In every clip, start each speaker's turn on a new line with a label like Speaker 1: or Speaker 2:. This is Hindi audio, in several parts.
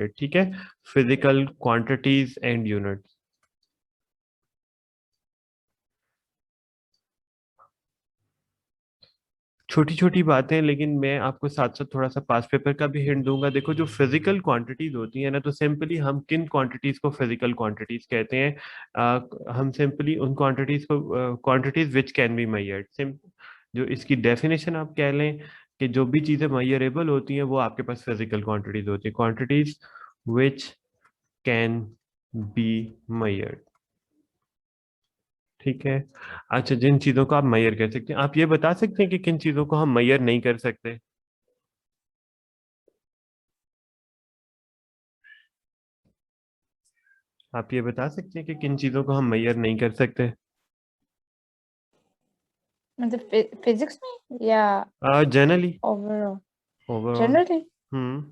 Speaker 1: रिलेटेड, ठीक है, फिजिकल क्वांटिटीज एंड यूनिट्स। छोटी छोटी बातें, लेकिन मैं आपको साथ साथ थोड़ा सा पास पेपर का भी हिंट दूंगा। देखो, जो फिजिकल क्वांटिटीज होती है ना, तो सिंपली हम किन क्वांटिटीज को फिजिकल क्वांटिटीज कहते हैं? हम सिंपली उन क्वांटिटीज को quantities which can be measured. जो इसकी डेफिनेशन आप कह लें कि जो भी चीजें मेजरेबल होती हैं वो आपके पास फिजिकल क्वांटिटीज होती है, quantities which can be measured. ठीक है। अच्छा, जिन चीजों को आप मेजर कर सकते हैं, आप ये बता सकते हैं कि किन चीजों को हम मेजर नहीं कर सकते? आप ये बता सकते हैं कि किन चीजों को हम मेजर नहीं कर सकते?
Speaker 2: मतलब फिजिक्स में या
Speaker 1: जनरली।
Speaker 2: ओवरऑल?
Speaker 1: ओवरऑल।
Speaker 2: जनरली
Speaker 1: हम्म।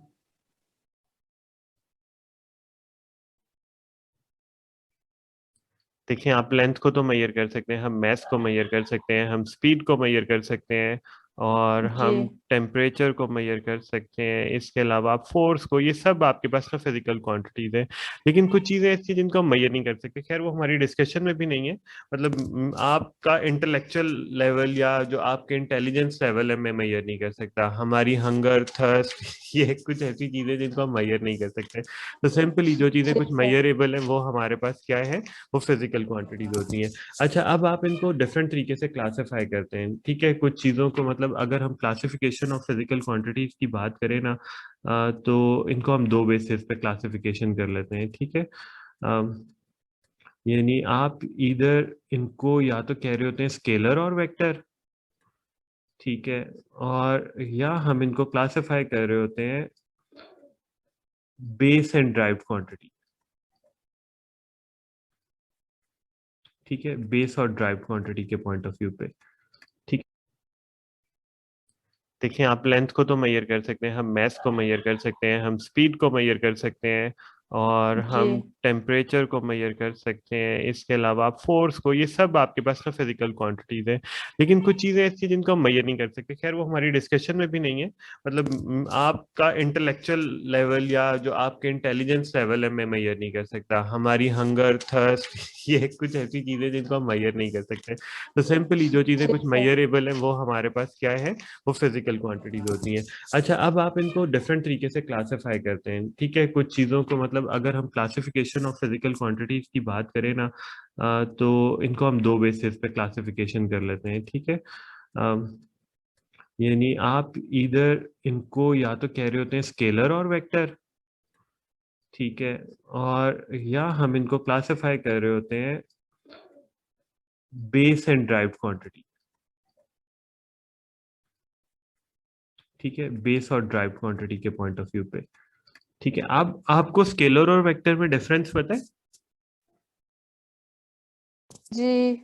Speaker 1: देखिए, आप लेंथ को तो मेजर कर सकते हैं, हम मैस को मेजर कर सकते हैं, हम स्पीड को मेजर कर सकते हैं, और
Speaker 2: जी।
Speaker 1: हम टेम्परेचर को मेजर कर सकते हैं। इसके अलावा आप फोर्स को, ये सब आपके पास ना फिजिकल क्वांटिटीज है। लेकिन कुछ चीजें ऐसी हैं जिनको हम मेजर नहीं कर सकते, खैर वो हमारी डिस्कशन में भी नहीं है। मतलब आपका इंटेलेक्चुअल लेवल या जो आपके इंटेलिजेंस लेवल है, मैं मेजर नहीं कर सकता। हमारी हंगर, थर्स्ट ये कुछ ऐसी चीजें जिनको हम मेजर नहीं कर सकते। तो सिंपली जो चीजें कुछ
Speaker 2: ठीक है।
Speaker 1: मेजरेबल है वो हमारे पास क्या है? वो फिजिकल क्वांटिटीज होती हैं। अच्छा, अब आप इनको डिफरेंट तरीके से क्लासिफाई करते हैं, ठीक है, कुछ चीज़ों को, मतलब अगर हम क्लासिफिकेशन ऑफ फिजिकल क्वांटिटीज की बात करें ना, तो इनको हम दो बेसिस पे क्लासिफिकेशन कर लेते हैं, ठीक है। यानी आप इधर इनको या तो कह रहे होते हैं स्केलर और वेक्टर, ठीक है, और या हम इनको क्लासिफाई कर रहे होते हैं बेस एंड ड्राइव्ड क्वांटिटी, ठीक है, बेस और ड्राइव्ड क्वांटिटी के पॉइंट ऑफ व्यू पे। ठीक। देखिए, आप लेंथ को तो मेजर कर सकते हैं, हम मैस को मेजर कर सकते हैं, हम स्पीड को मेजर कर सकते हैं, और
Speaker 2: जी।
Speaker 1: हम टेम्परेचर को मेजर कर सकते हैं। इसके अलावा आप फोर्स को, ये सब आपके पास ना फिजिकल क्वांटिटीज है। लेकिन कुछ चीजें ऐसी हैं जिनको हम मेजर नहीं कर सकते, खैर वो हमारी डिस्कशन में भी नहीं है। मतलब आपका इंटेलेक्चुअल लेवल या जो आपके इंटेलिजेंस लेवल है, मैं मेजर नहीं कर सकता। हमारी हंगर, थर्स्ट ये कुछ ऐसी चीजें जिनको हम मेजर नहीं कर सकते। तो सिंपली जो चीजें कुछ
Speaker 2: ठीक है।
Speaker 1: मेजरेबल है वो हमारे पास क्या है? वो फिजिकल क्वांटिटीज होती हैं। अच्छा, अब आप इनको डिफरेंट तरीके से क्लासिफाई करते हैं, ठीक है, कुछ चीज़ों को, मतलब अगर हम क्लासिफिकेशन ऑफ फिजिकल क्वांटिटीज की बात करें ना, तो इनको हम दो बेसिस पे क्लासिफिकेशन कर लेते हैं, ठीक है। यानी आप इधर इनको या तो कह रहे होते हैं स्केलर और वेक्टर, ठीक है, और या हम इनको क्लासिफाई कर रहे होते हैं बेस एंड ड्राइव्ड क्वांटिटी, ठीक है, बेस और ड्राइव्ड क्वांटिटी के पॉइंट ऑफ व्यू पे। ठीक है, आप आपको स्केलर और वेक्टर में डिफरेंस पता है?
Speaker 2: जी।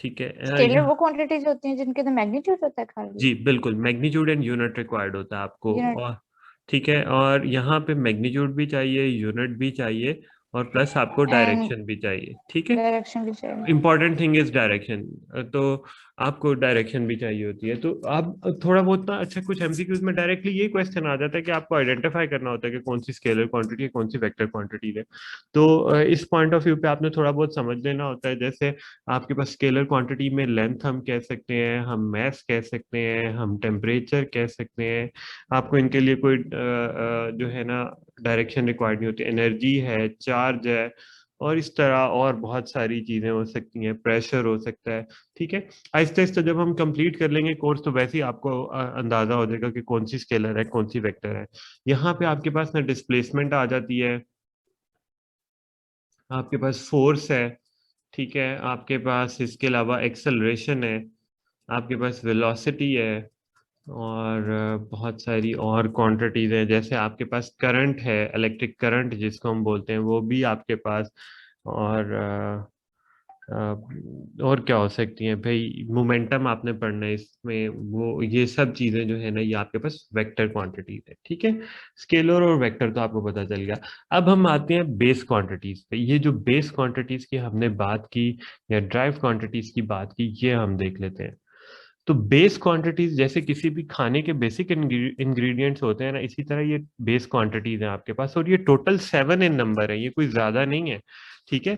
Speaker 1: ठीक है।
Speaker 2: स्केलर
Speaker 1: यहाँ।
Speaker 2: वो क्वांटिटीज होती हैं जिनके अंदर मैग्नीट्यूड होता है खाली?
Speaker 1: जी बिल्कुल, मैग्नीट्यूड एंड यूनिट रिक्वायर्ड होता है आपको।
Speaker 2: यूनिट।
Speaker 1: और ठीक है, और यहाँ पे मैग्नीट्यूड भी चाहिए, यूनिट भी चाहिए, और प्लस आपको
Speaker 2: एंड
Speaker 1: डायरेक्शन भी चाहिए, ठीक है।
Speaker 2: डायरेक्शन भी चाहिए।
Speaker 1: Important thing is direction. तो आपको डायरेक्शन भी चाहिए होती है। तो आप थोड़ा बहुत ना, अच्छा, कुछ एमसीक्यूज में डायरेक्टली ये क्वेश्चन आ जाता है कि आपको आइडेंटिफाई करना होता है कि कौन सी स्केलर क्वांटिटी है, कौन सी वेक्टर क्वांटिटी है। तो इस पॉइंट ऑफ व्यू पे आपने थोड़ा बहुत समझ लेना होता है। जैसे आपके पास स्केलर क्वांटिटी में लेंथ हम कह सकते हैं, हम मैस कह सकते हैं, हम टेम्परेचर कह सकते हैं। आपको इनके लिए कोई जो है ना, डायरेक्शन रिक्वायर्ड नहीं होती। एनर्जी है, चार्ज है, और इस तरह और बहुत सारी चीजें हो सकती हैं, प्रेशर हो सकता है। ठीक है। आहिस्ता आहिस्ता जब हम कंप्लीट कर लेंगे कोर्स, तो वैसे ही आपको अंदाजा हो जाएगा कि कौन सी स्केलर है, कौन सी वेक्टर है। यहाँ पे आपके पास ना डिस्प्लेसमेंट आ जाती है, आपके पास फोर्स है, ठीक है, आपके पास इसके अलावा एक्सेलरेशन है, आपके पास वेलोसिटी है, और बहुत सारी और क्वांटिटीज हैं। जैसे आपके पास करंट है, इलेक्ट्रिक करंट जिसको हम बोलते हैं, वो भी आपके पास। और और क्या हो सकती है भाई? मोमेंटम आपने पढ़ना है इसमें, वो ये सब चीजें जो है ना, ये आपके पास वेक्टर क्वांटिटीज है, ठीक है। स्केलर और वेक्टर तो आपको पता चल गया। अब हम आते हैं बेस क्वांटिटीज पे। ये जो बेस क्वांटिटीज की हमने बात की, या ड्राइव क्वांटिटीज की बात की, ये हम देख लेते हैं। तो बेस क्वांटिटीज जैसे किसी भी खाने के बेसिक इंग्रेडिएंट्स होते हैं ना, इसी तरह ये बेस क्वांटिटीज हैं आपके पास, और ये टोटल 7 इन नंबर है, ये कोई ज्यादा नहीं है। ठीक है,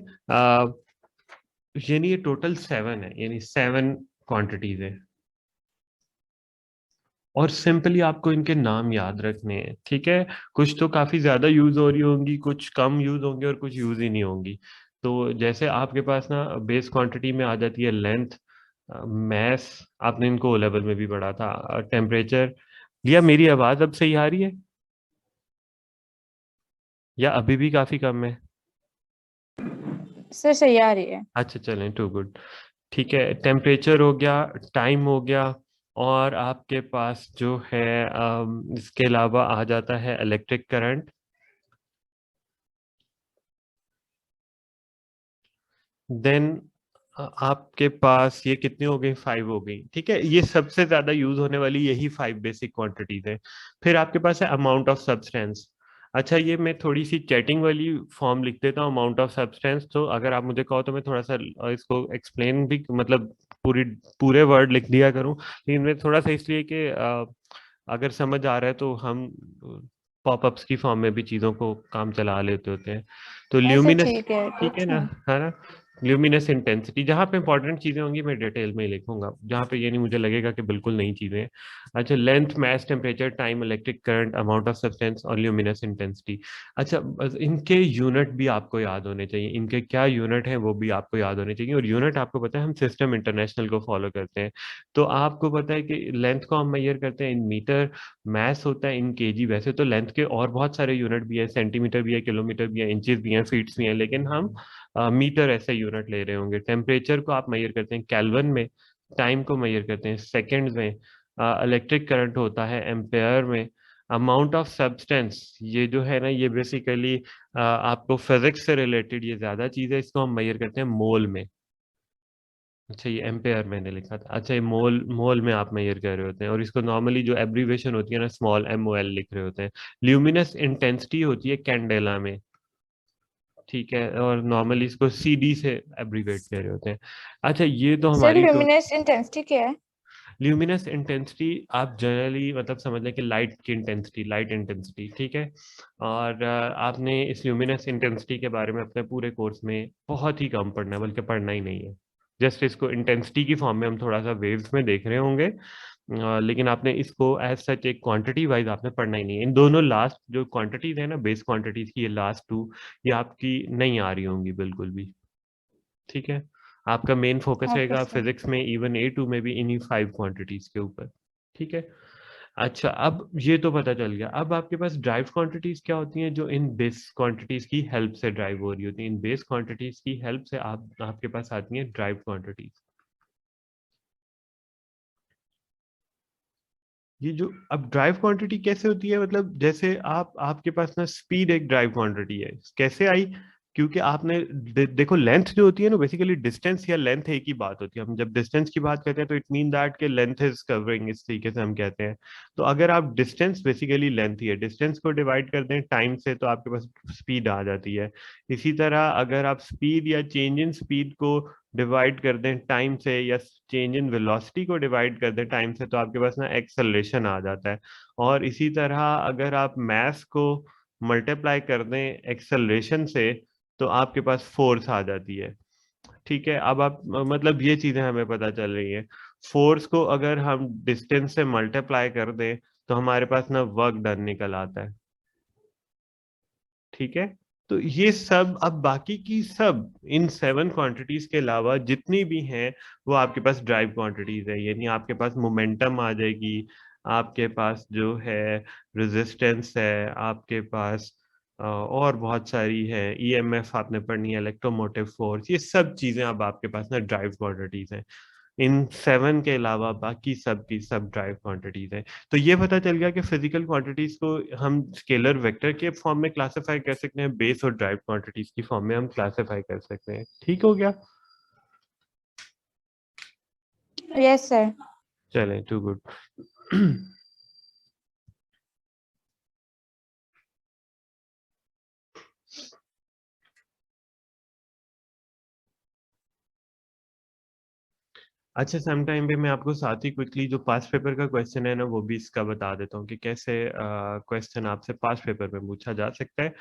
Speaker 1: यानी ये टोटल 7 है, यानी 7 क्वांटिटीज है। और सिंपली आपको इनके नाम याद रखने हैं, ठीक है। कुछ तो काफी ज्यादा यूज हो रही होंगी, कुछ कम यूज होंगी, और कुछ यूज ही नहीं होंगी। तो जैसे आपके पास ना बेस क्वांटिटी में आ जाती है लेंथ, मैस, आपने इनको ओ लेवल में भी पढ़ा था, टेम्परेचर। या मेरी आवाज अब सही आ रही है, या अभी भी काफी कम है?
Speaker 2: सर सही आ रही है।
Speaker 1: अच्छा, चलें, टू गुड। ठीक है, टेम्परेचर हो गया, टाइम हो गया, और आपके पास जो है इसके अलावा आ जाता है इलेक्ट्रिक करंट। देन आपके पास ये कितनी हो गई, 5 हो गई। ठीक है, ये सबसे ज्यादा यूज होने वाली यही 5 बेसिक क्वांटिटीज है। फिर आपके पास है अमाउंट ऑफ सब्सटेंस। अच्छा, ये मैं थोड़ी सी चैटिंग वाली फॉर्म लिख देता हूँ, अमाउंट ऑफ सब्सटेंस। तो अगर आप मुझे कहो तो मैं थोड़ा सा इसको एक्सप्लेन भी, मतलब पूरी पूरे वर्ड लिख दिया करूँ, लेकिन मैं थोड़ा सा इसलिए कि अगर समझ आ रहा है तो हम पॉपअप्स की फॉर्म में भी चीज़ों को काम चला लेते होते हैं। तो
Speaker 2: ऐसे
Speaker 1: ल्यूमिनस,
Speaker 2: ठीक है,
Speaker 1: ठीक है
Speaker 2: ठीक
Speaker 1: ना,
Speaker 2: है।
Speaker 1: है ना। ल्यूमिनस इंटेंसिटी, जहाँ पे इंपॉर्टेंट चीजें होंगी मैं डिटेल में ही लिखूंगा, जहाँ पे ये नहीं मुझे लगेगा कि बिल्कुल नई चीजें हैं। अच्छा, length, mass, temperature, time, electric current, amount of substance और ल्यूमिनस इंटेंसिटी। अच्छा, बस इनके यूनिट भी आपको याद होने चाहिए, इनके क्या यूनिट है वो भी आपको याद होने चाहिए। और यूनिट आपको पता है, हम सिस्टम इंटरनेशनल को फॉलो करते हैं। तो आपको पता है कि लेंथ को हम मेजर करते हैं इन मीटर, मैस होता है इन केजी। वैसे तो लेंथ के और बहुत सारे यूनिट भी है, सेंटीमीटर भी है, किलोमीटर भी है, इंचेस भी हैं, फीट्स भी हैं, लेकिन हम मीटर ऐसे यूनिट ले रहे होंगे। टेम्परेचर को आप मेजर करते हैं केल्विन में, टाइम को मेजर करते हैं सेकंड्स में, इलेक्ट्रिक करंट होता है एम्पेयर में। अमाउंट ऑफ सब्सटेंस, ये जो है ना, ये बेसिकली आपको फिजिक्स से रिलेटेड ये ज्यादा चीज है, इसको हम मेजर करते हैं मोल में। अच्छा, ये एम्पेयर मैंने लिखा था, अच्छा ये मोल, मोल में आप मेजर कर रहे होते हैं, और इसको नॉर्मली जो एब्रीवेशन होती है ना, स्मॉल MOL लिख रहे होते हैं। ल्यूमिनस इंटेंसिटी होती है कैंडेला में, ठीक है, और नॉर्मली इसको CD से एब्रीवेट कर रहे होते हैं। अच्छा, ये तो
Speaker 2: सर
Speaker 1: हमारी तो
Speaker 2: ल्यूमिनेस इंटेंसिटी क्या है?
Speaker 1: ल्यूमिनस इंटेंसिटी आप जनरली मतलब समझ लें कि लाइट की इंटेंसिटी, लाइट इंटेंसिटी, ठीक है। और आपने इस ल्यूमिनस इंटेंसिटी के बारे में अपने पूरे कोर्स में बहुत ही कम पढ़ना है, बल्कि पढ़ना ही नहीं है। जस्ट इसको इंटेंसिटी की फॉर्म में हम थोड़ा सा वेव्स में देख रहे होंगे, लेकिन आपने इसको एज सच एक क्वांटिटी वाइज आपने पढ़ना ही नहीं है। इन दोनों लास्ट जो क्वांटिटीज है ना, बेस क्वांटिटीज की, ये लास्ट 2 ये आपकी नहीं आ रही होंगी बिल्कुल भी। ठीक है, आपका मेन फोकस
Speaker 2: ओके
Speaker 1: रहेगा
Speaker 2: सर।
Speaker 1: फिजिक्स में, इवन A2 में भी इन्हीं 5 क्वांटिटीज के ऊपर। ठीक है। अच्छा, अब ये तो पता चल गया, अब आपके पास ड्राइव क्वांटिटीज क्या होती हैं, जो इन बेस क्वांटिटीज की हेल्प से ड्राइव हो रही होती हैं। इन बेस क्वांटिटीज की हेल्प से आपके पास आती हैं ड्राइव क्वांटिटीज। ये जो अब ड्राइव क्वांटिटी कैसे होती है, मतलब जैसे आपके पास ना स्पीड एक ड्राइव क्वांटिटी है, कैसे आई? क्योंकि आपने देखो, लेंथ जो होती है ना, बेसिकली डिस्टेंस या लेंथ एक ही बात होती है। हम जब डिस्टेंस की बात करते हैं तो इट मीन दैट के लेंथ इज कवरिंग, इस तरीके से हम कहते हैं। तो अगर आप डिस्टेंस, बेसिकली लेंथ ही है, डिस्टेंस को डिवाइड कर दें टाइम से, तो आपके पास स्पीड आ जाती है। इसी तरह अगर आप स्पीड या चेंज इन स्पीड को डिवाइड कर दें टाइम से, या चेंज इन वेलोसिटी को डिवाइड कर दें टाइम से, तो आपके पास ना एक्सेलरेशन आ जाता है। और इसी तरह अगर आप मास को मल्टीप्लाई कर दें एक्सेलरेशन से, तो आपके पास फोर्स आ जाती है। ठीक है, अब आप मतलब ये चीजें हमें पता चल रही हैं। फोर्स को अगर हम डिस्टेंस से मल्टीप्लाई कर दें, तो हमारे पास ना वर्क डन निकल आता है। ठीक है, तो ये सब, अब बाकी की सब इन 7 क्वांटिटीज के अलावा जितनी भी हैं, वो आपके पास ड्राइव क्वांटिटीज है। यानी आपके पास मोमेंटम आ जाएगी, आपके पास जो है रेजिस्टेंस है, आपके पास और बहुत सारी है, EMF आपने पढ़नी है, इलेक्ट्रोमोटिव फोर्स, ये सब चीजें अब आपके पास ना ड्राइव क्वांटिटीज हैं। इन 7 के अलावा बाकी सब की सब ड्राइव क्वांटिटीज हैं। तो ये पता चल गया कि फिजिकल क्वांटिटीज को हम स्केलर वेक्टर के फॉर्म में क्लासिफाई कर सकते हैं, बेस और ड्राइव क्वांटिटीज की फॉर्म में हम क्लासिफाई कर सकते हैं। ठीक हो गया?
Speaker 2: Yes sir.
Speaker 1: चलें, टू गुड। अच्छा, सम टाइम पे मैं आपको साथ ही क्विकली जो पास्ट पेपर का क्वेश्चन है ना वो भी इसका बता देता हूँ कि कैसे क्वेश्चन आपसे पास्ट पेपर में पूछा जा सकता है।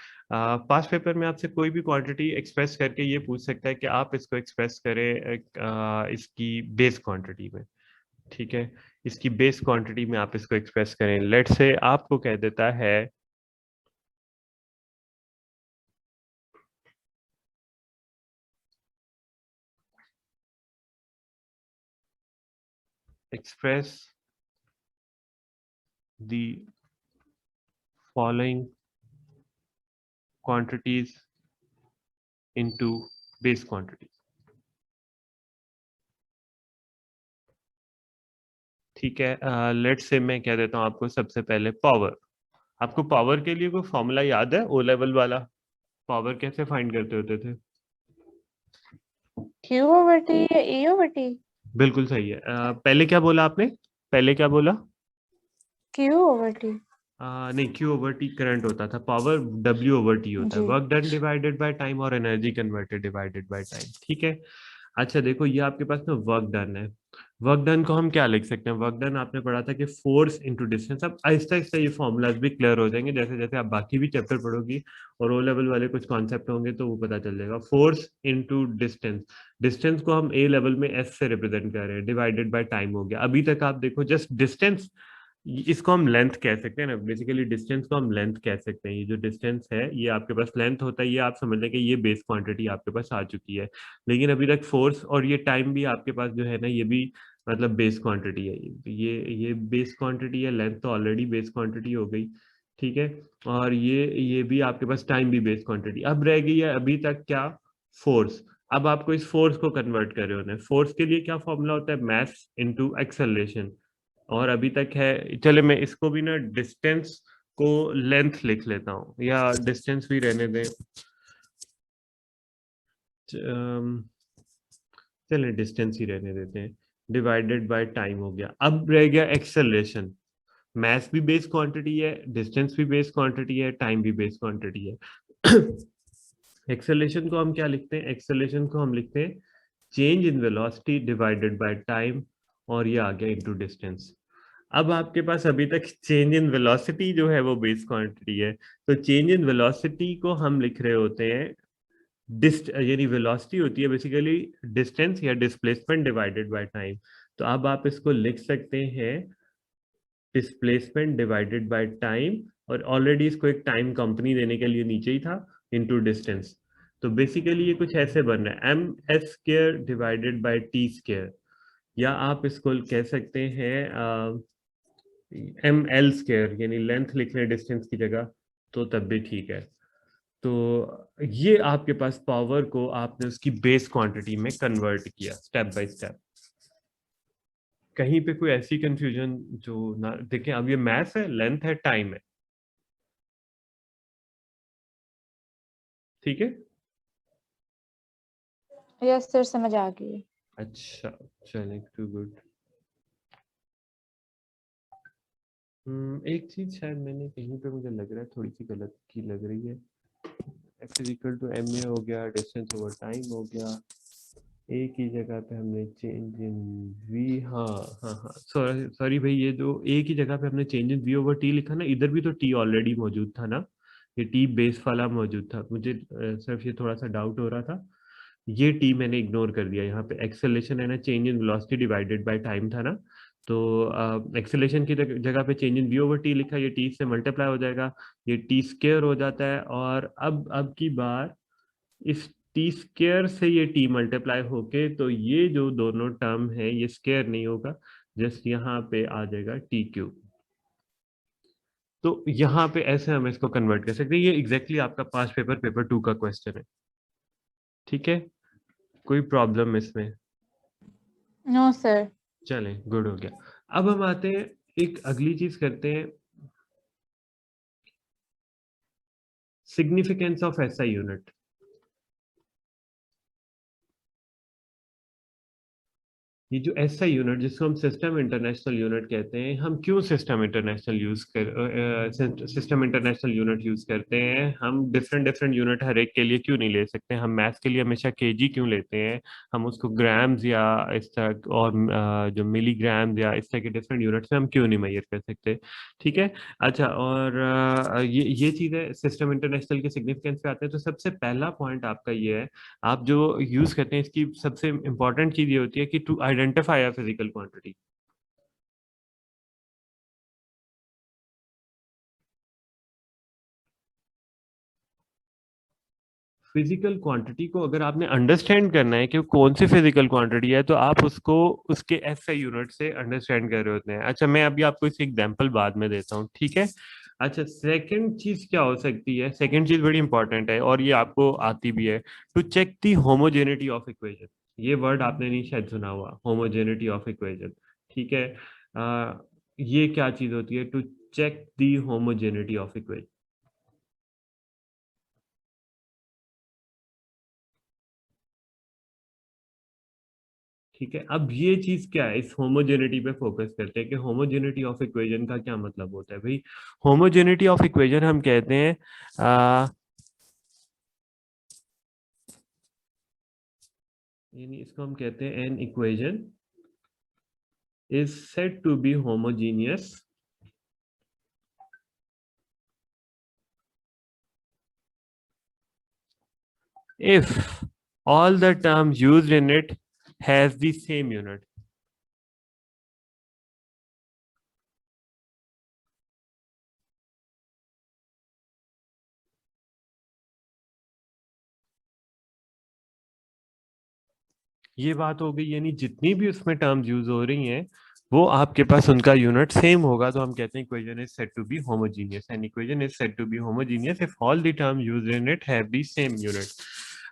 Speaker 1: पास्ट पेपर में आपसे कोई भी क्वांटिटी एक्सप्रेस करके ये पूछ सकता है कि आप इसको एक्सप्रेस करें इसकी बेस क्वांटिटी में। ठीक है, इसकी बेस क्वांटिटी में आप इसको एक्सप्रेस करें। लेट से आपको कह देता है express the following quantities into base quantity. ठीक है, लेट से मैं कह देता हूँ आपको सबसे पहले पावर। आपको पावर के लिए कोई फॉर्मूला याद है ओ लेवल वाला? पावर कैसे फाइंड करते होते थे?
Speaker 2: क्यू ओवर टी या ई ओवर टी?
Speaker 1: बिल्कुल सही है। पहले क्या बोला आपने? पहले क्या बोला?
Speaker 2: Q over T.
Speaker 1: नहीं, क्यू ओवर टी करंट होता था, पावर डब्ल्यू ओवर टी होता है,
Speaker 2: जी।
Speaker 1: Work done divided by time और energy converted divided by time. ठीक है। अच्छा देखो, ये आपके पास ना वर्क डन है। वर्क डन को हम क्या लिख सकते हैं? वर्क डन आपने पढ़ा था कि फोर्स इनटू डिस्टेंस। अब आहिस्ता आहिस्ता ये फॉर्मूलाज भी क्लियर हो जाएंगे जैसे जैसे आप बाकी भी चैप्टर पढ़ोगी और ओ लेवल वाले कुछ कॉन्सेप्ट होंगे तो वो पता चल जाएगा। फोर्स इनटू डिस्टेंस, डिस्टेंस को हम ए लेवल में एस से रिप्रेजेंट कर रहे हैं, डिवाइडेड बाय टाइम हो गया। अभी तक आप देखो जस्ट डिस्टेंस, इसको हम लेंथ कह सकते हैं ना, बेसिकली डिस्टेंस को हम लेंथ कह सकते हैं। ये जो डिस्टेंस है ये आपके पास लेंथ होता है, ये आप समझ लें कि ये बेस क्वांटिटी आपके पास आ चुकी है। लेकिन अभी तक फोर्स और ये टाइम भी आपके पास जो है ना ये भी मतलब बेस क्वांटिटी है। ये बेस क्वांटिटी है, लेंथ तो ऑलरेडी बेस क्वांटिटी हो गई। ठीक है, और ये भी आपके पास टाइम भी बेस क्वांटिटी। अब रह गई है अभी तक क्या? फोर्स। अब आपको इस फोर्स को कन्वर्ट कर रहे होना है। फोर्स के लिए क्या फॉर्मूला होता है? Mass into acceleration. और अभी तक है, चले मैं इसको भी ना डिस्टेंस को लेंथ लिख लेता हूँ, या डिस्टेंस भी रहने दें। चले डिस्टेंस ही रहने देते हैं, डिवाइडेड बाय टाइम हो गया। अब रह गया एक्सेलरेशन। मास भी बेस क्वांटिटी है, डिस्टेंस भी बेस क्वांटिटी है, टाइम भी बेस क्वांटिटी है। एक्सेलरेशन को हम क्या लिखते हैं? एक्सेलरेशन को हम लिखते हैं change in velocity divided by time, और ये आ गया इनटू डिस्टेंस। अब आपके पास अभी तक चेंज इन वेलोसिटी जो है वो बेस क्वांटिटी है, तो चेंज इन वेलोसिटी को हम लिख रहे होते हैं डिस्ट, यानी वेलोसिटी होती है बेसिकली डिस्टेंस या डिस्प्लेसमेंट डिवाइडेड बाय टाइम। तो अब आप इसको लिख सकते हैं डिस्प्लेसमेंट डिवाइडेड बाय टाइम, और ऑलरेडी इसको एक टाइम कंपनी देने के लिए नीचे ही था, इनटू डिस्टेंस। तो बेसिकली ये कुछ ऐसे बन रहा है M S square divided by T square, या आप इसको कह सकते हैं एम एल स्क्वायर, यानी लेंथ लिख लें डिस्टेंस की जगह तो तब भी ठीक है। तो ये आपके पास पावर को आपने उसकी बेस क्वांटिटी में कन्वर्ट किया स्टेप बाय स्टेप। कहीं पे कोई ऐसी कंफ्यूजन जो ना देखें? अब ये मैथ है, लेंथ है, टाइम है। ठीक है।
Speaker 2: यस सर, समझ आ गई।
Speaker 1: अच्छा, चलिए टू गुड। एक चीज शायद मैंने कहीं पे मुझे लग रहा है थोड़ी सी गलत की लग रही है। X is equal to M A हो गया, डिस्टेंस ओवर टाइम हो गया, ए की जगह पे हमने चेंज इन वी, हाँ हाँ हाँ, सॉरी सॉरी भाई, ये जो ए की जगह पे हमने change in V over T लिखा ना, इधर भी तो टी ऑलरेडी मौजूद था ना, ये टी बेस वाला मौजूद था। मुझे सिर्फ ये थोड़ा सा डाउट हो रहा था, ये टी मैंने इग्नोर कर दिया। यहाँ पे एक्सेलेरेशन है ना, change in velocity divided by time था ना, तो एक्सेलेरेशन की जगह पे change in V over T लिखा, ये टी से मल्टीप्लाई हो जाएगा, ये टी स्क्वायर हो जाता है। और अब की बार इस टी स्क्वायर से ये टी मल्टीप्लाई होके, तो ये जो दोनों टर्म है ये स्क्वायर नहीं होगा, जस्ट यहाँ पे आ जाएगा टी क्यूब। तो यहाँ पे ऐसे हम इसको कन्वर्ट कर सकते हैं। ये एग्जैक्टली आपका पास्ट पेपर पेपर 2 का क्वेश्चन है। ठीक है, कोई प्रॉब्लम इसमें?
Speaker 2: No sir.
Speaker 1: चलें, गुड हो गया। अब हम आते हैं, एक अगली चीज करते हैं, सिग्निफिकेंस ऑफ एसआई यूनिट। ये जो एसआई यूनिट जिसको हम सिस्टम इंटरनेशनल यूनिट कहते हैं, हम क्यों system international system international unit use करते हैं? हम डिफरेंट डिफरेंट यूनिट हर एक के लिए क्यों नहीं ले सकते? हम मैथ्स के लिए हमेशा केजी क्यों लेते हैं? हम उसको ग्राम्स या इस तरह और जो मिलीग्राम्स या इस तरह के डिफरेंट यूनिट्स में हम क्यों नहीं मेजर कर सकते? ठीक है। अच्छा, और ये चीजें सिस्टम इंटरनेशनल के सिग्निफिकेंस पे आते हैं। तो सबसे पहला पॉइंट आपका ये है, आप जो यूज करते हैं इसकी सबसे इंपॉर्टेंट चीज ये होती है कि to identify a physical quantity. Physical quantity को अगर आपने अंडरस्टैंड करना है कि वो कौन सी फिजिकल क्वांटिटी है, तो आप उसको उसके एसआई यूनिट से अंडरस्टैंड कर रहे होते हैं। अच्छा, मैं अभी आपको इस एग्जांपल बाद में देता हूँ, ठीक है। अच्छा, सेकंड चीज क्या हो सकती है? सेकंड चीज बड़ी इंपॉर्टेंट है और ये आपको आती भी है, to check the homogeneity of equation. ये वर्ड आपने नहीं शायद सुना हुआ, होमोजेनिटी ऑफ इक्वेशन। ठीक है। ये क्या चीज होती है? To check the homogeneity of equation. ठीक है। अब ये चीज क्या है, इस होमोजेनिटी पे फोकस करते हैं कि होमोजेनिटी ऑफ इक्वेशन का क्या मतलब होता है भाई। होमोजेनिटी ऑफ इक्वेशन हम कहते हैं, यानी इसको हम कहते हैं an equation is said to be homogeneous if all the terms used in it has the same unit। ये बात हो गई, यानी जितनी भी उसमें टर्म्स यूज हो रही हैं वो आपके पास उनका यूनिट सेम होगा, तो हम कहते हैं equation is said to be homogeneous. And equation is said to be homogeneous if all the term used in it have the same unit.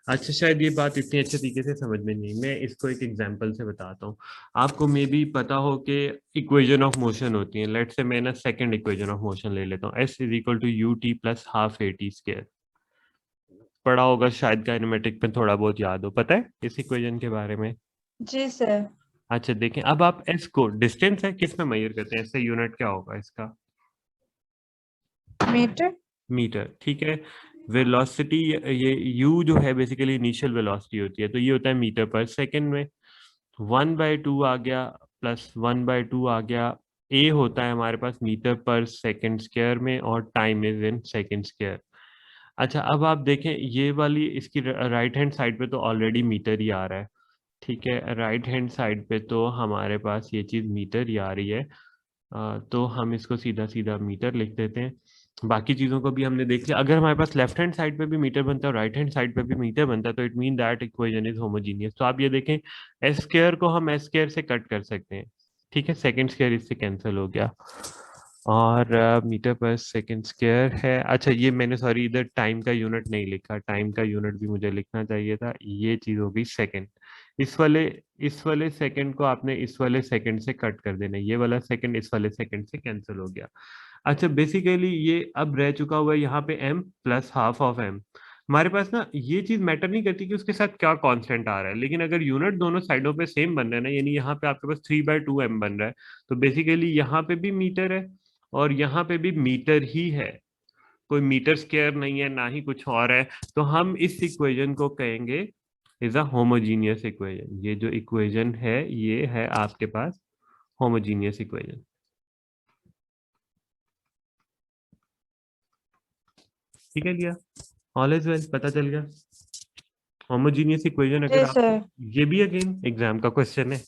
Speaker 1: अच्छा, शायद ये बात इतनी अच्छे तरीके से समझ में नहीं, मैं इसको एक एग्जांपल से बताता हूँ। आपको मे बी पता हो कि इक्वेशन ऑफ मोशन होती है। लेट्स से मैं ना सेकंड इक्वेशन ऑफ मोशन ले लेता हूँ, S is equal to U T plus half A T square. पढ़ा होगा शायद, काइनेमेटिक में थोड़ा बहुत याद हो, पता है इस इक्वेशन के बारे में?
Speaker 2: जी सर।
Speaker 1: अच्छा, देखें, अब आप एस को डिस्टेंस है किस में मेजर करते हैं? इससे यूनिट क्या होगा इसका?
Speaker 2: मीटर।
Speaker 1: मीटर, ठीक है। वेलोसिटी, ये यू जो है बेसिकली इनिशियल वेलोसिटी होती है, तो ये होता है मीटर पर सेकंड में। 1/2 आ गया, प्लस 1/2 आ गया। ए होता है हमारे पास मीटर पर सेकंड स्क्वायर में, और time is in second square. अच्छा, अब आप देखें ये वाली इसकी राइट हैंड साइड पे तो ऑलरेडी मीटर ही आ रहा है। ठीक है, राइट हैंड साइड पे तो हमारे पास ये चीज मीटर ही आ रही है। तो हम इसको सीधा सीधा मीटर लिख देते हैं। बाकी चीजों को भी हमने देख लिया। अगर हमारे पास लेफ्ट हैंड साइड पे भी मीटर बनता है और राइट हैंड साइड पे भी मीटर बनता है, तो it mean that equation is homogeneous. तो आप ये देखें, एस स्क्वायर को हम एस स्क्वायर से कट कर सकते हैं। ठीक है, सेकंड स्क्वायर इससे कैंसिल हो गया, और मीटर पर सेकंड स्क्वायर है। अच्छा, ये मैंने सॉरी इधर टाइम का यूनिट नहीं लिखा, टाइम का यूनिट भी मुझे लिखना चाहिए था। ये चीज हो गई सेकंड। इस वाले इस वाले सेकंड को आपने इस वाले सेकंड से कट कर देना, ये वाला सेकंड इस वाले सेकंड से कैंसिल हो गया। अच्छा, बेसिकली ये अब रह चुका हुआ है यहाँ पे m plus half of m। हमारे पास ना ये चीज मैटर नहीं करती कि उसके साथ क्या कांस्टेंट आ रहा है, लेकिन अगर यूनिट दोनों साइडों पे सेम बन रहा है ना, यानी यहाँ पे आपके पास 3/2 m बन रहा है, तो बेसिकली यहाँ पे भी मीटर है और यहाँ पे भी मीटर ही है। कोई मीटर स्क्वायर नहीं है, ना ही कुछ और है। तो हम इस इक्वेशन को कहेंगे इज अ होमोजीनियस इक्वेशन। ये जो इक्वेशन है ये है आपके पास होमोजीनियस इक्वेशन। ठीक है लिया, ऑल इज वेल, पता चल गया। होमोजीनियस इक्वेशन अगर
Speaker 2: जी
Speaker 1: आपको,
Speaker 2: सर।
Speaker 1: ये भी अगेन एग्जाम का क्वेश्चन है।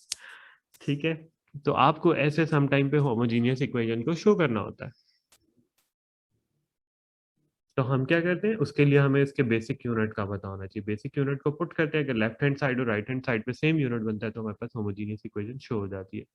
Speaker 1: ठीक है, तो आपको ऐसे सम टाइम पे होमोजीनियस इक्वेशन को शो करना होता है। तो हम क्या करते हैं, उसके लिए हमें इसके बेसिक यूनिट का पता होना चाहिए। बेसिक यूनिट को पुट करते हैं, अगर लेफ्ट हैंड साइड और राइट हैंड साइड पे सेम यूनिट बनता है तो हमारे पास होमोजीनियस इक्वेशन शो हो जाती है।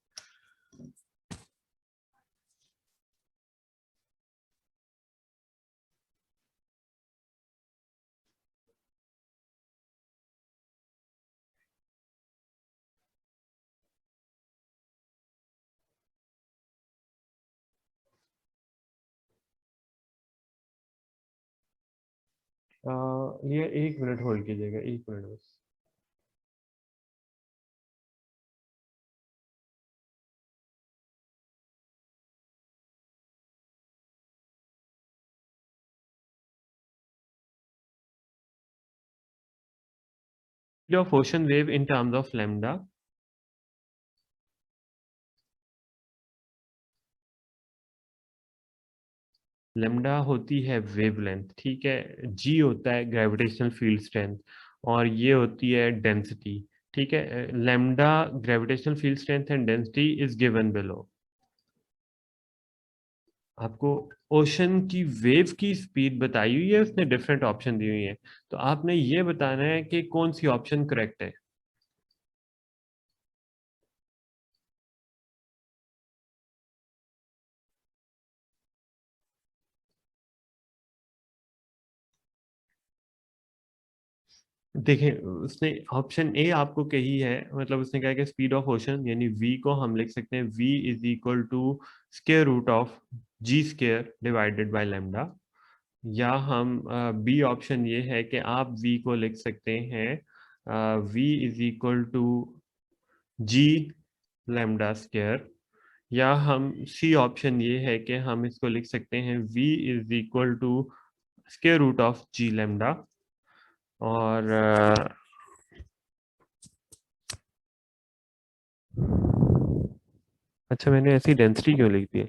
Speaker 1: ये 1 मिनट होल्ड कीजिएगा, 1 मिनट बस। of ocean wave in terms of lambda. Lambda होती है वेवलेंथ, ठीक है। जी होता है ग्रेविटेशनल फील्ड स्ट्रेंथ, और ये होती है डेंसिटी, ठीक है। Lambda gravitational field strength and density is given below. आपको ओशन की वेव की स्पीड बताई हुई है, उसने डिफरेंट ऑप्शन दी हुई है, तो आपने ये बताना है कि कौन सी ऑप्शन करेक्ट है। देखें, उसने ऑप्शन ए आपको कही है, मतलब उसने कहा कि स्पीड ऑफ ओशन यानी वी को हम लिख सकते हैं V is equal to square root of G square divided by lambda. या हम बी ऑप्शन ये है कि आप वी को लिख सकते हैं V is equal to G lambda square. या हम सी ऑप्शन ये है कि हम इसको लिख सकते हैं V is equal to square root of G lambda. और अच्छा, मैंने ऐसी डेंसिटी क्यों लिख दी है?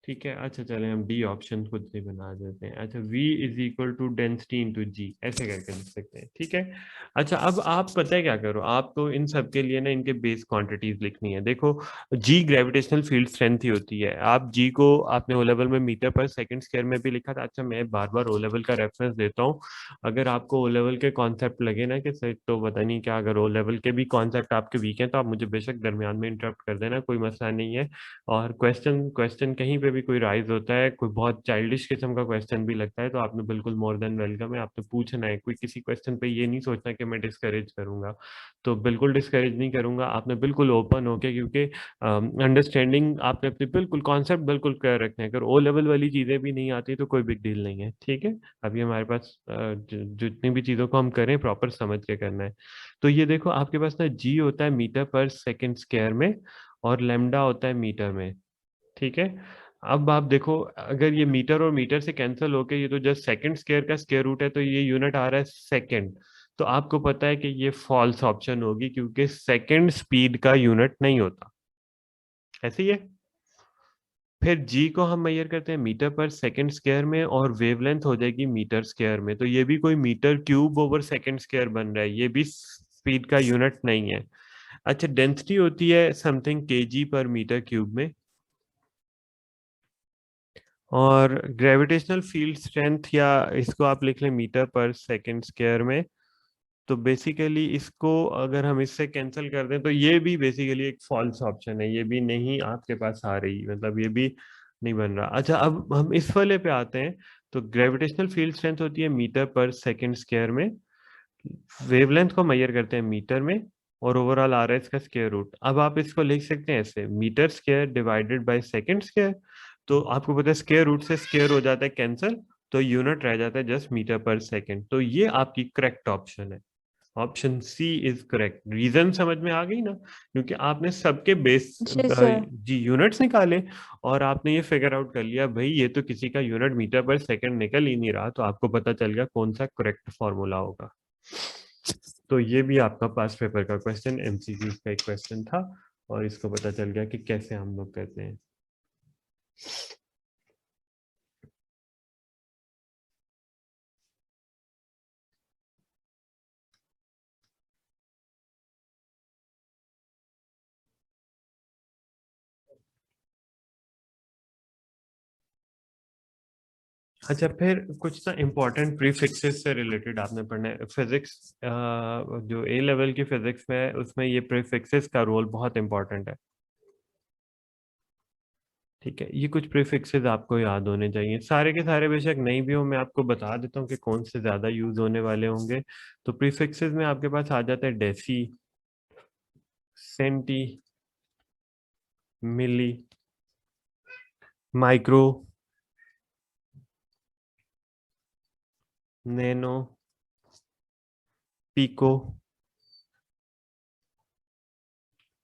Speaker 1: ठीक है, अच्छा चलें हम डी ऑप्शन खुद से बना देते हैं। अच्छा, v is equal to density into g, ऐसे करके लिख सकते हैं, ठीक है। अच्छा, अब आप पता है क्या करो, आपको इन सब के लिए ना इनके बेस क्वांटिटीज लिखनी है। देखो, g ग्रेविटेशनल फील्ड स्ट्रेंथ ही होती है। आप g को आपने ओ लेवल में मीटर पर सेकंड स्क्वायर में भी लिखा था। अच्छा, मैं बार बार ओ लेवल का रेफरेंस देता हूँ, अगर आपको ओ लेवल के कॉन्सेप्ट लगे ना कि सर तो पता नहीं क्या, अगर ओ लेवल के भी कॉन्सेप्ट आपके वीक हैं तो आप मुझे बेशक दरमियान में इंटरप्ट कर देना, कोई मसला नहीं है। और क्वेश्चन क्वेश्चन कहीं पे भी कोई राइज होता है, कोई बहुत चाइल्डिश किस्म का क्वेश्चन भी लगता है, तो आपने बिल्कुल मोर देन वेलकम है, आपने पूछना है। कोई किसी क्वेश्चन पे ये नहीं सोचना कि मैं डिस्करेज करूंगा, तो बिल्कुल डिस्करेज नहीं करूंगा। आपने बिल्कुल ओपन होके, क्योंकि अंडरस्टैंडिंग आपने अपनी बिल्कुल कॉन्सेप्ट बिल्कुल क्लियर रखना है। अगर ओ लेवल वाली चीजें भी नहीं आती तो कोई बिग डील नहीं है, ठीक है। अभी हमारे पास जितनी भी चीजों को हम करें प्रॉपर समझ के करना है। तो ये देखो, आपके पास ना जी होता है मीटर पर सेकेंड स्क्वायर में, और लेमडा होता है मीटर में, ठीक है। अब आप देखो, अगर ये मीटर और मीटर से कैंसिल होके ये तो जस्ट सेकंड स्क्वायर का स्क्वायर रूट है, तो ये यूनिट आ रहा है सेकंड। तो आपको पता है कि ये फॉल्स ऑप्शन होगी, क्योंकि सेकंड स्पीड का यूनिट नहीं होता, ऐसे ही है। फिर जी को हम मेजर करते हैं मीटर पर सेकंड स्क्वायर में, और वेवलेंथ हो जाएगी मीटर स्क्वायर में, तो ये भी कोई metre cube over second square बन रहा है, ये भी स्पीड का यूनिट नहीं है। अच्छा, डेंसिटी होती है समथिंग केजी पर मीटर क्यूब में। और ग्रेविटेशनल फील्ड स्ट्रेंथ, या इसको आप लिख लें मीटर पर सेकंड स्क्वायर में। तो बेसिकली इसको अगर हम इससे कैंसिल कर दें तो ये भी बेसिकली एक फॉल्स ऑप्शन है, ये भी नहीं आपके पास आ रही, मतलब ये भी नहीं बन रहा। अच्छा, अब हम इस वाले पे आते हैं। तो ग्रेविटेशनल फील्ड स्ट्रेंथ होती है मीटर पर सेकंड स्क्वायर में, वेवलेंथ को मेजर करते हैं मीटर में, और ओवरऑल आ रहा है इसका स्क्वायर रूट। अब आप इसको लिख सकते हैं ऐसे, metre square divided by second square. तो आपको पता है स्क्वायर रूट से स्क्वायर हो जाता है कैंसिल, तो यूनिट रह जाता है जस्ट मीटर पर सेकंड। तो ये आपकी करेक्ट ऑप्शन है, option C is correct. Reason समझ में आ गई ना, क्योंकि आपने सबके बेस
Speaker 2: जी सर।
Speaker 1: जी यूनिट्स निकाले, और आपने ये फिगर आउट कर लिया भाई ये तो किसी का यूनिट मीटर पर सेकंड निकल ही नहीं रहा, तो आपको पता चल गया कौन सा करेक्ट फॉर्मूला होगा। तो ये भी आपका पास पेपर का क्वेश्चन, एमसीक्यू का एक क्वेश्चन था, और इसको पता चल गया कि कैसे हम लोग करते हैं। अच्छा, फिर कुछ ना इम्पोर्टेंट प्रीफिक्सेस से रिलेटेड आपने पढ़ना है। फिजिक्स जो ए लेवल की फिजिक्स में है उसमें ये प्रीफिक्सेस का रोल बहुत इंपॉर्टेंट है, ठीक है। ये कुछ प्रीफिक्सेस आपको याद होने चाहिए, सारे के सारे बेशक नहीं भी हो, मैं आपको बता देता हूँ कि कौन से ज्यादा यूज होने वाले होंगे। तो प्रीफिक्सेस में आपके पास आ जाता है डेसी, सेंटी, मिली, माइक्रो, नैनो, पिको।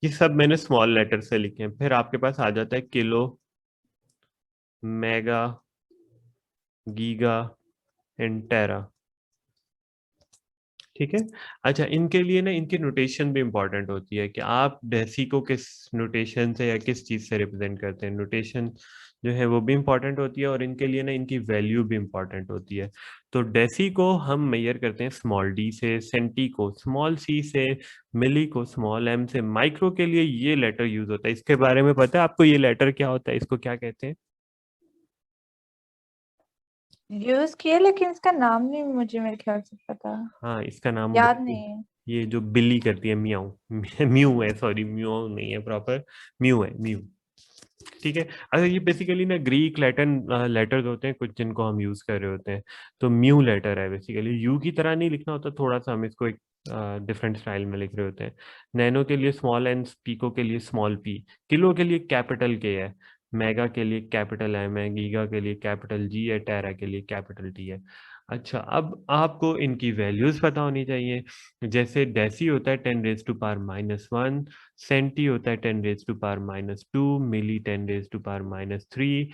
Speaker 1: ये सब मैंने स्मॉल लेटर से लिखे हैं। फिर आपके पास आ जाता है किलो, मेगा, गीगा एंड टेरा। ठीक है। अच्छा, इनके लिए ना इनकी नोटेशन भी इंपॉर्टेंट होती है कि आप डेसी को किस नोटेशन से या किस चीज से रिप्रेजेंट करते हैं। नोटेशन जो है वो भी इंपॉर्टेंट होती है और इनके लिए ना इनकी वैल्यू भी इंपॉर्टेंट होती है। तो डेसी को हम मेजर करते हैं स्मॉल डी से, सेंटी को स्मॉल सी से, मिली को स्मॉल एम से। माइक्रो के लिए ये लेटर यूज होता है, इसके बारे में पता है आपको? ये लेटर क्या होता है, इसको क्या कहते हैं?
Speaker 2: यूज किए लेकिन इसका नाम नहीं मुझे मेरे ख्याल से पता,
Speaker 1: हाँ, इसका नाम
Speaker 2: याद नहीं है।
Speaker 1: ये जो बिल्ली करती है, म्याऊ। म्यू है, सॉरी म्यू नहीं है प्रॉपर, म्यू है, म्यू। ठीक है। अगर ये बेसिकली ना ग्रीक लैटिन लेटर्स होते हैं कुछ जिनको हम यूज कर रहे होते हैं। तो म्यू लेटर है बेसिकली, यू की तरह नहीं लिखना होता, थोड़ा सा हम इसको एक डिफरेंट स्टाइल में लिख रहे होते हैं। नैनो के लिए स्मॉल एन, पीको के लिए स्मॉल पी, किलो के लिए कैपिटल के है, मेगा के लिए कैपिटल एम है, गीगा के लिए कैपिटल जी है, टेरा के लिए कैपिटल टी है। अच्छा, अब आपको इनकी वैल्यूज पता होनी चाहिए। जैसे डेसी होता है 10⁻⁻1, सेंटी होता है 10⁻⁻2, मिली 10⁻⁻3,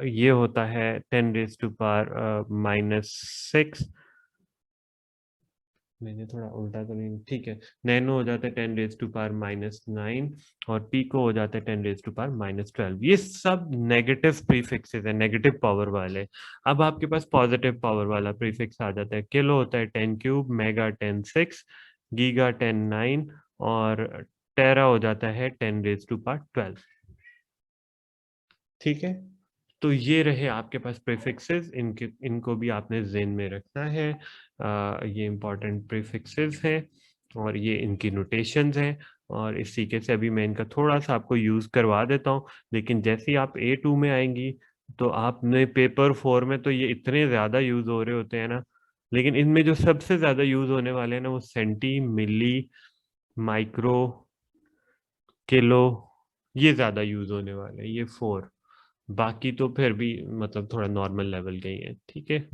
Speaker 1: ये होता है 10⁻⁻6। मैंने थोड़ा उल्टा तो नहीं, ठीक है। नैनो हो जाता है 10⁻⁻9 और पीको हो जाता है 10⁻⁻12। ये सब नेगेटिव प्रीफिक्सेस है, नेगेटिव पावर वाले। अब आपके पास पॉजिटिव पावर वाला प्रीफिक्स आ जाता है। किलो होता है 10³ मेगा 10⁶, गीगा 10⁹ और टेरा हो जाता है 10⁻12। ठीक है। तो ये रहे आपके पास प्रीफिक्सेस, इनको भी आपने ज़हन में रखना है। ये इंपॉर्टेंट प्रीफिक्सेस हैं और ये इनकी नोटेशंस हैं। और इस तरीके से अभी मैं इनका थोड़ा सा आपको यूज़ करवा देता हूँ, लेकिन जैसे ही आप A2 में आएंगी तो आपने पेपर 4 में तो ये इतने ज़्यादा यूज़ हो रहे होते हैं ना। लेकिन इनमें जो सबसे ज़्यादा यूज़ होने वाले हैं ना वो सेंटी, मिली, माइक्रो, किलो, ये ज़्यादा यूज़ होने वाले हैं, ये 4। बाकी तो फिर भी मतलब थोड़ा नॉर्मल लेवल के ही है। ठीक है।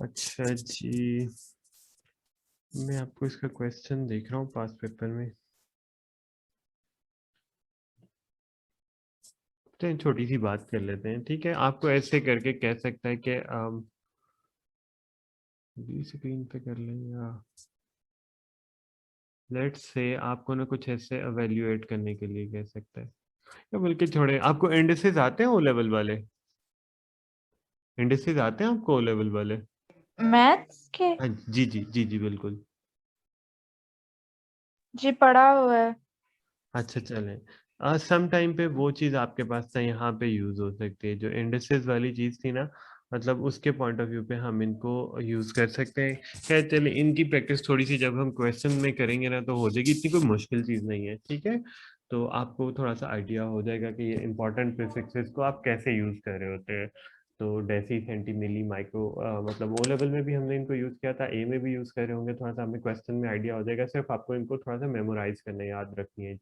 Speaker 1: अच्छा जी, मैं आपको इसका क्वेश्चन देख रहा हूँ पास पेपर में। तो छोटी सी बात कर लेते हैं, ठीक है। आपको ऐसे करके कह सकता है कि बी स्क्रीन पे कर लें, या लेट्स से आपको ना कुछ ऐसे एवेल्युएट करने के लिए कह सकता है, या बल्कि छोड़े, आपको इंडिसेस आते हैं ओ लेवल वाले? इंडिसेस आते हैं आपको ओ लेवल वाले?
Speaker 2: मैथ्स के?
Speaker 1: हाँ जी जी जी जी बिल्कुल।
Speaker 2: जी पढ़ा हुआ है।
Speaker 1: अच्छा चलें, सम टाइम पे वो चीज़ आपके पास से यहाँ पे यूज़ हो सकती है, जो इंडिसेस वाली चीज़ थी ना, मतलब उसके पॉइंट ऑफ व्यू पे हम इनको यूज़ कर सकते हैं। खैर चलिए, इनकी प्रैक्टिस थोड़ी सी जब हम क्वेश्चन में करेंगे ना तो हो जाएगी, इतनी कोई मुश्किल चीज़ नहीं है। ठीक है। तो आपको थोड़ा सा आइडिया हो जाएगा कि ये इंपॉर्टेंट प्रीफिक्सेस को आप कैसे यूज़ कर रहे होते हैं। तो डेसी, सेंटी, मिली, माइक्रो, मतलब ओ लेवल में भी हमने इनको यूज़ किया था, ए में भी यूज़ कर रहे होंगे, थोड़ा सा हमें क्वेश्चन में आइडिया हो जाएगा। सिर्फ आपको इनको थोड़ा सा मेमोराइज करना है, याद रखनी है।